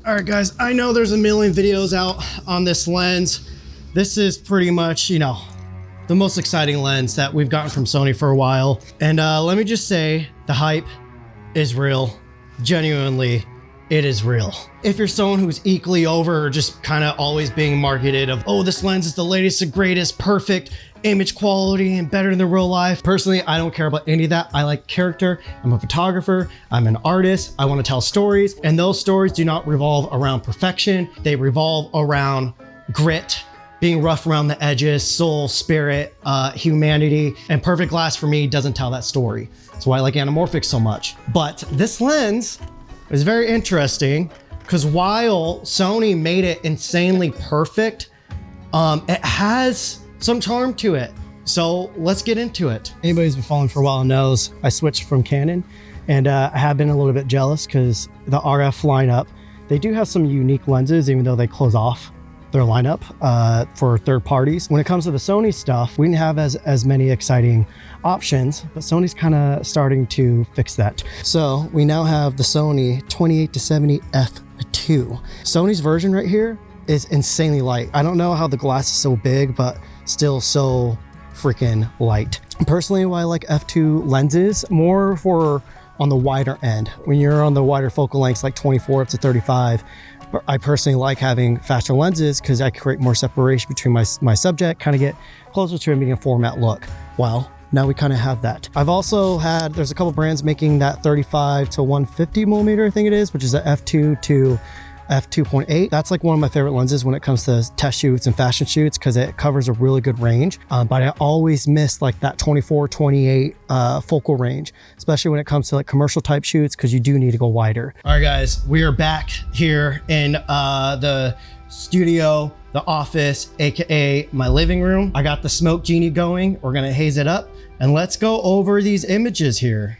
All right, guys, I know there's a million videos out on this lens. This is pretty much, you know, the most exciting lens that we've gotten from Sony for a while. And let me just say, the hype is real. Genuinely, it is real. If you're someone who's equally over or just kind of always being marketed of, oh, this lens is the latest and greatest, perfect image quality and better than real life. Personally, I don't care about any of that. I like character. I'm a photographer. I'm an artist. I want to tell stories. And those stories do not revolve around perfection. They revolve around grit, being rough around the edges, soul, spirit, humanity. And perfect glass for me doesn't tell that story. That's why I like anamorphic so much. But this lens is very interesting because while Sony made it insanely perfect, it has some charm to it. So let's get into it. Anybody who's been following for a while knows I switched from Canon, and I have been a little bit jealous because the RF lineup, they do have some unique lenses, even though they close off their lineup for third parties. When it comes to the Sony stuff, we didn't have as many exciting options, but Sony's kind of starting to fix that. So we now have the Sony 28-70 f2. Sony's version right here is insanely light. I don't know how the glass is so big, but still so freaking light. Personally, why I like f2 lenses more for on the wider end. When you're on the wider focal lengths, like 24 up to 35, I personally like having faster lenses because I create more separation between my subject, kind of get closer to a medium format look. Well, now we kind of have that. I've also had, there's a couple brands making that 35 to 150 millimeter, I think it is, which is the f2 to f2.8. That's like one of my favorite lenses when it comes to test shoots and fashion shoots because it covers a really good range. But I always miss like that 24, 28 focal range, especially when it comes to like commercial type shoots because you do need to go wider. All right, guys, we are back here in the studio, the office, AKA my living room. I got the smoke genie going. We're gonna haze it up and let's go over these images here.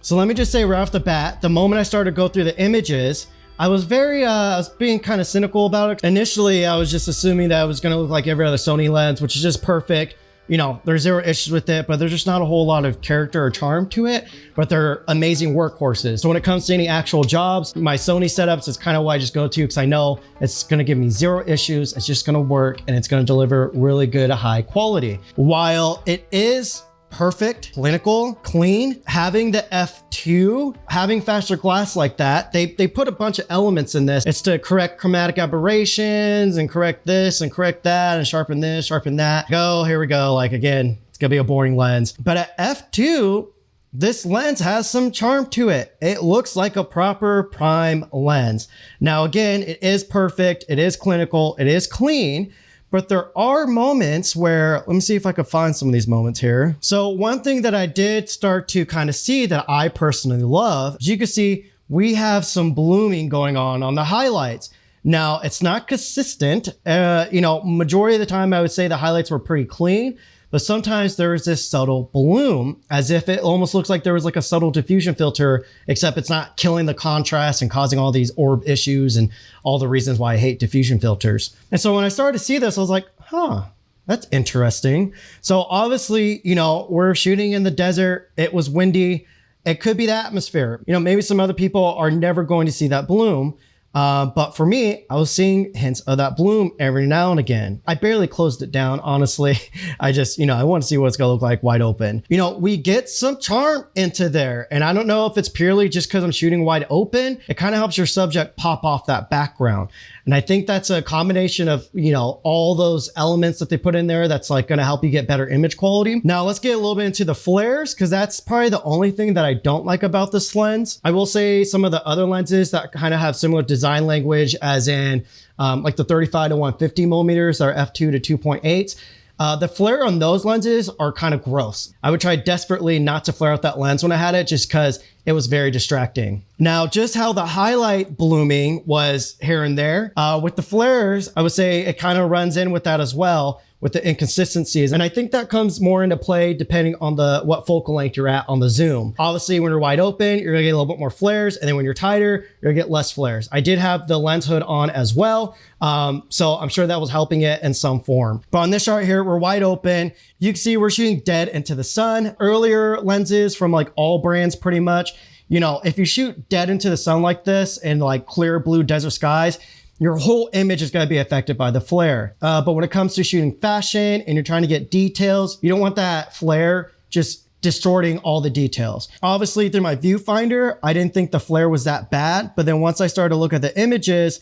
So let me just say right off the bat, the moment I started to go through the images, I was being kind of cynical about it. Initially, I was just assuming that it was gonna look like every other Sony lens, which is just perfect. You know, there's zero issues with it, but there's just not a whole lot of character or charm to it, but they're amazing workhorses. So when it comes to any actual jobs, my Sony setups is kind of what I just go to because I know it's gonna give me zero issues. It's just gonna work and it's gonna deliver really good, high quality. While it is perfect, clinical, clean, having the f2, having faster glass like that, they put a bunch of elements in this. It's to correct chromatic aberrations and correct this and correct that and sharpen this, sharpen that. Here we go. Like again, it's gonna be a boring lens. But at f2, this lens has some charm to it. It looks like a proper prime lens. Now again, it is perfect, it is clinical, it is clean, but there are moments where, let me see if I could find some of these moments here. So one thing that I did start to kind of see that I personally love, as you can see, we have some blooming going on the highlights. Now it's not consistent. You know, majority of the time I would say the highlights were pretty clean, but sometimes there's this subtle bloom as if it almost looks like there was like a subtle diffusion filter, except it's not killing the contrast and causing all these orb issues and all the reasons why I hate diffusion filters. And so when I started to see this, I was like, huh, that's interesting. So obviously, you know, we're shooting in the desert. It was windy. It could be the atmosphere. You know, maybe some other people are never going to see that bloom. But for me, I was seeing hints of that bloom every now and again. I barely closed it down, honestly. I just, you know, I want to see what it's gonna look like wide open. You know, we get some charm into there. And I don't know if it's purely just because I'm shooting wide open. It kind of helps your subject pop off that background. And I think that's a combination of, you know, all those elements that they put in there that's like gonna help you get better image quality. Now let's get a little bit into the flares because that's probably the only thing that I don't like about this lens. I will say some of the other lenses that kind of have similar design language as in like the 35 to 150 millimeters or f2 to 2.8. The flare on those lenses are kind of gross. I would try desperately not to flare out that lens when I had it just because it was very distracting. Now, just how the highlight blooming was here and there. With the flares, I would say it kind of runs in with that as well, with the inconsistencies. And I think that comes more into play depending on what focal length you're at on the zoom. Obviously, when you're wide open, you're gonna get a little bit more flares. And then when you're tighter, you're gonna get less flares. I did have the lens hood on as well. So I'm sure that was helping it in some form. But on this shot here, we're wide open. You can see we're shooting dead into the sun. Earlier lenses from like all brands pretty much, you know, if you shoot dead into the sun like this and like clear blue desert skies, your whole image is going to be affected by the flare. But when it comes to shooting fashion and you're trying to get details, you don't want that flare just distorting all the details. Obviously through my viewfinder, I didn't think the flare was that bad. But then once I started to look at the images,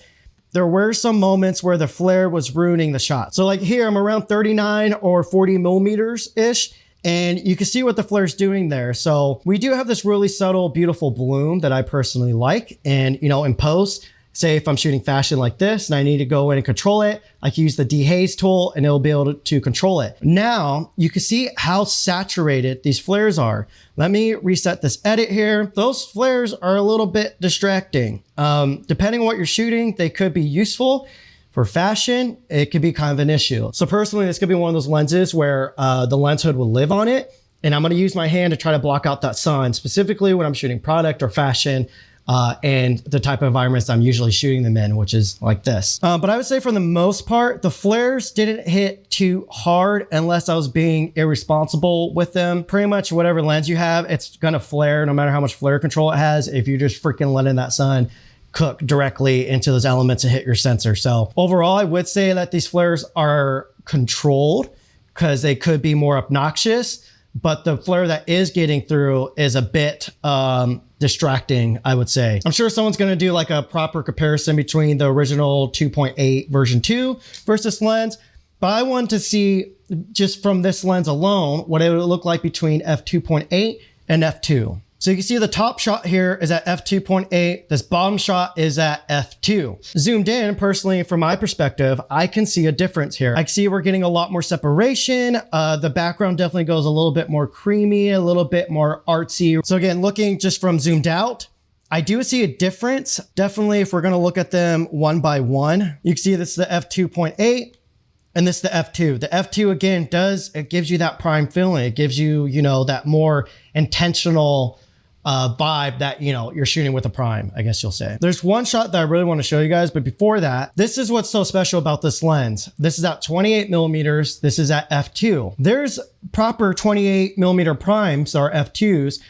there were some moments where the flare was ruining the shot. So like here, I'm around 39 or 40 millimeters ish. And you can see what the flare's doing there. So we do have this really subtle, beautiful bloom that I personally like. And, you know, in post, say if I'm shooting fashion like this and I need to go in and control it, I can use the dehaze tool and it'll be able to control it. Now you can see how saturated these flares are. Let me reset this edit here. Those flares are a little bit distracting. Depending on what you're shooting, they could be useful. For fashion, it could be kind of an issue. So personally, this could be one of those lenses where the lens hood will live on it. And I'm gonna use my hand to try to block out that sun, specifically when I'm shooting product or fashion and the type of environments I'm usually shooting them in, which is like this. But I would say for the most part, the flares didn't hit too hard unless I was being irresponsible with them. Pretty much whatever lens you have, it's gonna flare no matter how much flare control it has if you're just freaking letting that sun cook directly into those elements and hit your sensor. So overall, I would say that these flares are controlled because they could be more obnoxious, but the flare that is getting through is a bit distracting, I would say. I'm sure someone's going to do like a proper comparison between the original 2.8 version 2 versus lens, but I wanted to see just from this lens alone what it would look like between f2.8 and f2. So you can see the top shot here is at f2.8. This bottom shot is at f2. Zoomed in, personally, from my perspective, I can see a difference here. I can see we're getting a lot more separation. The background definitely goes a little bit more creamy, a little bit more artsy. So again, looking just from zoomed out, I do see a difference. Definitely, if we're gonna look at them one by one, you can see this is the f2.8. And this is the f2. The f2 again it gives you that prime feeling. It gives you, you know, that more intentional vibe that, you know, you're shooting with a prime, I guess you'll say. There's one shot that I really want to show you guys, but before that, this is what's so special about this lens. This is at 28 millimeters. This is at f2. There's proper 28 millimeter primes or f2s,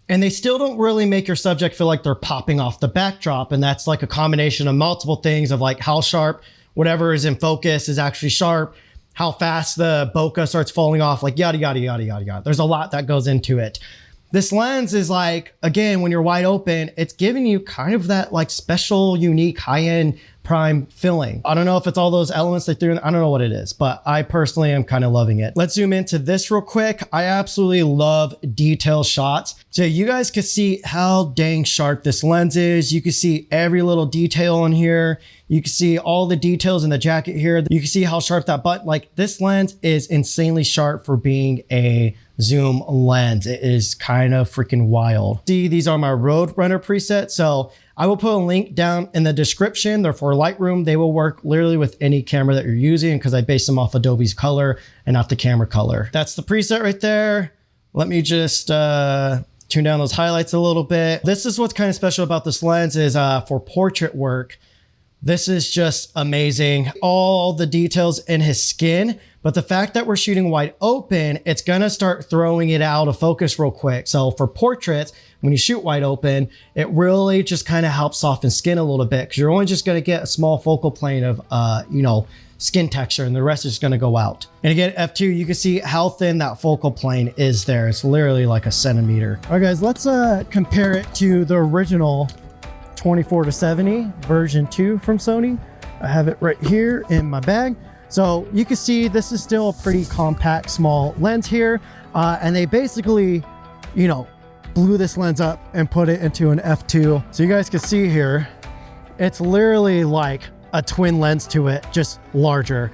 and they still don't really make your subject feel like they're popping off the backdrop. And that's like a combination of multiple things of like how sharp whatever is in focus is actually sharp, how fast the bokeh starts falling off, like yada, yada, yada, yada, yada. There's a lot that goes into it. This lens is like, again, when you're wide open, it's giving you kind of that like special, unique, high-end prime feeling. I don't know if it's all those elements they threw in, I don't know what it is, but I personally am kind of loving it. Let's zoom into this real quick. I absolutely love detail shots. So you guys can see how dang sharp this lens is. You can see every little detail in here. You can see all the details in the jacket here. You can see how sharp that button, like this lens is insanely sharp for being a zoom lens. It is kind of freaking wild. See, these are my Roadrunner presets. So I will put a link down in the description. They're for Lightroom. They will work literally with any camera that you're using because I based them off Adobe's color and not the camera color. That's the preset right there. Let me just tune down those highlights a little bit. This is what's kind of special about this lens is for portrait work. This is just amazing. All the details in his skin, but the fact that we're shooting wide open, it's gonna start throwing it out of focus real quick. So for portraits, when you shoot wide open, it really just kind of helps soften skin a little bit because you're only just gonna get a small focal plane of, you know, skin texture and the rest is gonna go out. And again, F2, you can see how thin that focal plane is there. It's literally like a centimeter. All right, guys, let's compare it to the original 24-70 version 2 from Sony. I have it right here in my bag. So you can see this is still a pretty compact, small lens here. And they basically, you know, blew this lens up and put it into an f2. So you guys can see here, it's literally like a twin lens to it, just larger.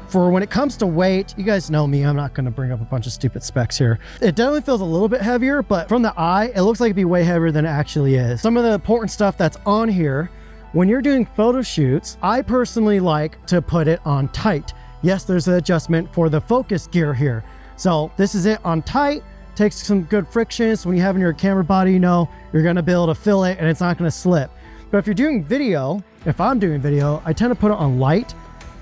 For when it comes to weight, you guys know me, I'm not gonna bring up a bunch of stupid specs here. It definitely feels a little bit heavier, but from the eye, it looks like it'd be way heavier than it actually is. Some of the important stuff that's on here, when you're doing photo shoots, I personally like to put it on tight. Yes, there's an adjustment for the focus gear here. So this is it on tight, takes some good friction. So when you have in your camera body, you know, you're gonna be able to fill it and it's not gonna slip. But if you're doing video, if I'm doing video, I tend to put it on light.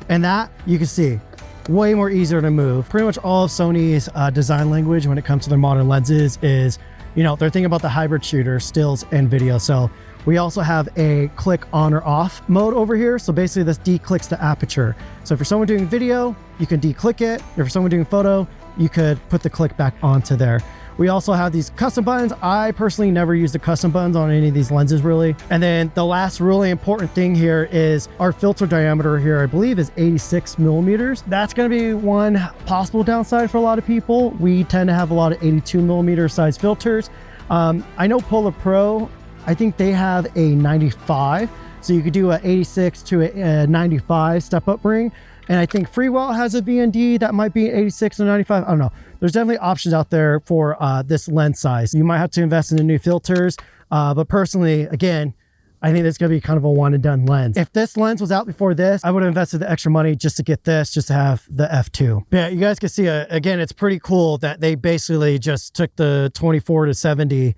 And that, you can see, way more easier to move. Pretty much all of Sony's design language when it comes to their modern lenses is you know, they're thinking about the hybrid shooter, stills and video. So we also have a click on or off mode over here. So basically this declicks the aperture. So if you're someone doing video, you can declick it. If you're someone doing photo, you could put the click back onto there. We also have these custom buttons. I personally never use the custom buttons on any of these lenses really. And then the last really important thing here is our filter diameter here, I believe is 86 millimeters. That's gonna be one possible downside for a lot of people. We tend to have a lot of 82 millimeter size filters. I know Polar Pro, I think they have a 95. So you could do a 86 to a 95 step up ring. And I think Freewell has a VND that might be 86 or 95. I don't know. There's definitely options out there for this lens size. You might have to invest in the new filters. But personally, again, I think it's gonna be kind of a one and done lens. If this lens was out before this, I would have invested the extra money just to get this, just to have the f2. But yeah, you guys can see, again, it's pretty cool that they basically just took the 24-70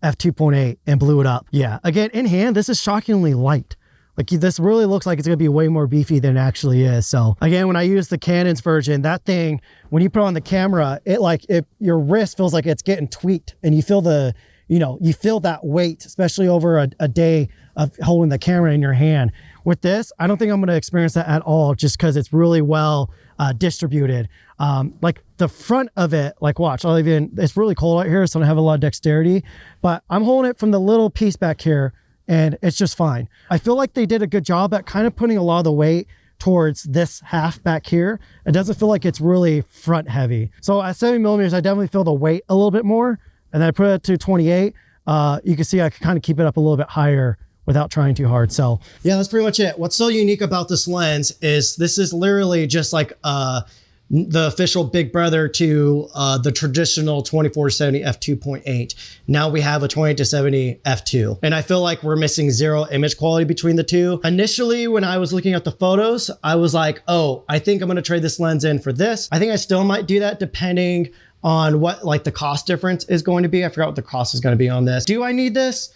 f2.8 and blew it up. Yeah, again, in hand, this is shockingly light. Like this really looks like it's gonna be way more beefy than it actually is. So again, when I use the Canon's version, that thing, when you put it on the camera, your wrist feels like it's getting tweaked and you feel you feel that weight, especially over a day of holding the camera in your hand. With this, I don't think I'm gonna experience that at all just because it's really well distributed. Like the front of it, like watch, it's really cold out here, so I don't have a lot of dexterity, but I'm holding it from the little piece back here and it's just fine. I feel like they did a good job at kind of putting a lot of the weight towards this half back here. It doesn't feel like it's really front heavy. So at 70 millimeters, I definitely feel the weight a little bit more. And then I put it to 28. You can see I can kind of keep it up a little bit higher without trying too hard. So yeah, that's pretty much it. What's so unique about this lens is this is literally just like the official big brother to the traditional 24-70 f2.8. Now we have a 28-70 f2. And I feel like we're missing zero image quality between the two. Initially, when I was looking at the photos, I was like, oh, I think I'm gonna trade this lens in for this. I think I still might do that depending on what like the cost difference is going to be. I forgot what the cost is gonna be on this. Do I need this?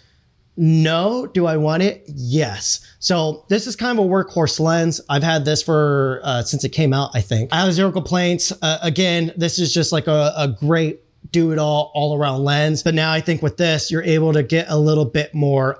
No. Do I want it? Yes. So this is kind of a workhorse lens. I've had this for since it came out, I think. I have zero complaints. Again, this is just like a great do-it-all, all-around lens. But now I think with this, you're able to get a little bit more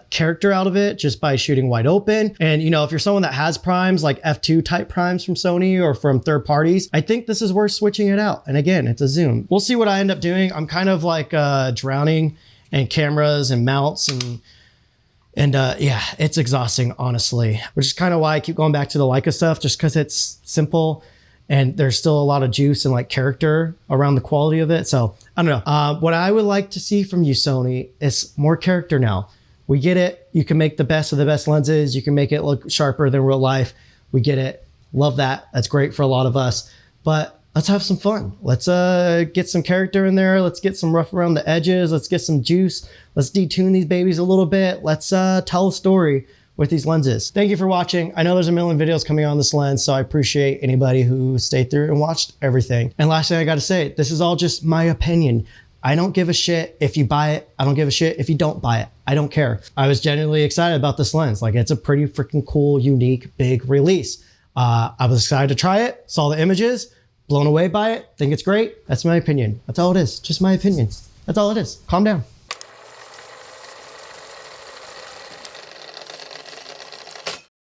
character out of it just by shooting wide open. And you know, if you're someone that has primes, like f2 type primes from Sony or from third parties, I think this is worth switching it out. And again, it's a zoom. We'll see what I end up doing. I'm kind of like drowning and cameras and mounts and yeah, it's exhausting, honestly, which is kind of why I keep going back to the Leica stuff, just because it's simple and there's still a lot of juice and like character around the quality of it. So I don't know. What I would like to see from you, Sony, is more character now. We get it. You can make the best of the best lenses. You can make it look sharper than real life. We get it. Love that. That's great for a lot of us, but let's have some fun. Let's get some character in there. Let's get some rough around the edges. Let's get some juice. Let's detune these babies a little bit. Let's tell a story with these lenses. Thank you for watching. I know there's a million videos coming on this lens, so I appreciate anybody who stayed through and watched everything. And last thing I gotta say, this is all just my opinion. I don't give a shit if you buy it. I don't give a shit if you don't buy it. I don't care. I was genuinely excited about this lens. Like, it's a pretty freaking cool, unique, big release. I was excited to try it, saw the images, blown away by it, think it's great. That's my opinion. That's all it is. Just my opinion. That's all it is. Calm down.